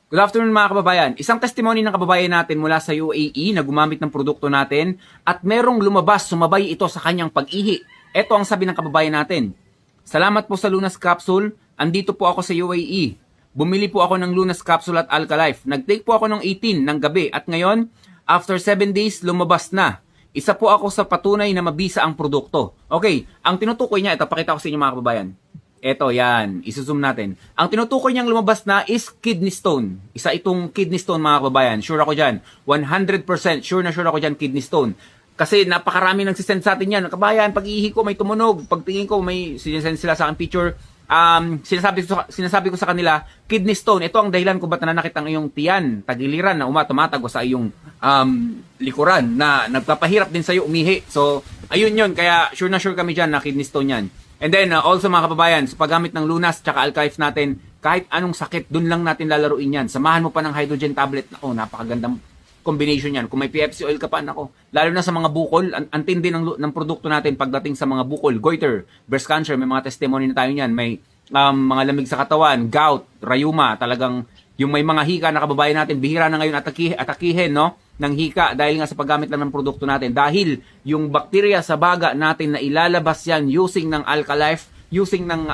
Good afternoon mga kababayan. Isang testimony ng kababayan natin mula sa UAE na gumamit ng produkto natin at merong lumabas, sumabay ito sa kanyang pag-ihi. Ito ang sabi ng kababayan natin. Salamat po sa Lunas Capsule. Andito po ako sa UAE. Bumili po ako ng Lunas Capsule at Alkalife. Nag-take po ako ng 18 ng gabi at ngayon, after 7 days, lumabas na. Isa po ako sa patunay na mabisa ang produkto. Okay, ang tinutukoy niya, ito pakita ko sa inyo mga kababayan. Ito, yan. Isusum natin. Ang tinutukoy niyang lumabas na is kidney stone. Isa itong kidney stone, mga kababayan. Sure ako dyan. 100% sure na sure ako dyan, kidney stone. Kasi napakarami nagsisend sa atin yan. Kabayan, pag-ihi ko may tumunog. Pagtingin ko may sinesend sila sa akin picture. Sinasabi ko sa kanila, kidney stone. Ito ang dahilan kung ba't nananakit ang iyong tiyan, tagiliran na tumatag sa iyong likuran na nagpapahirap din sa iyo umihi. So, ayun yun. Kaya sure na sure kami dyan na kidney stone yan. And then, also mga kababayan, sa paggamit ng Lunas tsaka Alkalife natin, kahit anong sakit, dun lang natin lalaruin yan. Samahan mo pa ng hydrogen tablet. Nako, napakagandang combination yan. Kung may PFC oil ka pa, nako. Lalo na sa mga bukol, antindi ng produkto natin pagdating sa mga bukol, goiter, breast cancer, may mga testimony na tayo niyan. May mga lamig sa katawan, gout, rayuma, talagang yung may mga hika na kababayan natin, bihira na ngayon atakihin, no? Ng hika dahil nga sa paggamit lang ng produkto natin. Dahil yung bakterya sa baga natin na ilalabas yan using ng Alkalife, using ng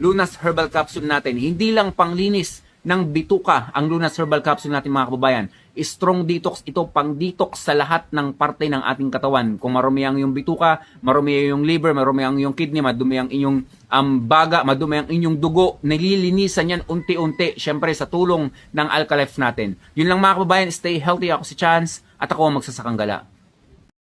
Lunas Herbal Capsule natin, hindi lang panglinis ng bituka ang Lunas Herbal Capsule natin mga kababayan. Strong detox ito, pang detox sa lahat ng parte ng ating katawan. Kung marumi ang iyong bituka, marumi ang iyong liver, marumi ang iyong kidney, madumi ang inyong baga, madumi ang inyong dugo, nililinisan yan unti-unti, syempre sa tulong ng Alkalife natin. Yun lang mga kababayan, stay healthy. Ako si Chance at ako ang magsasakang gala.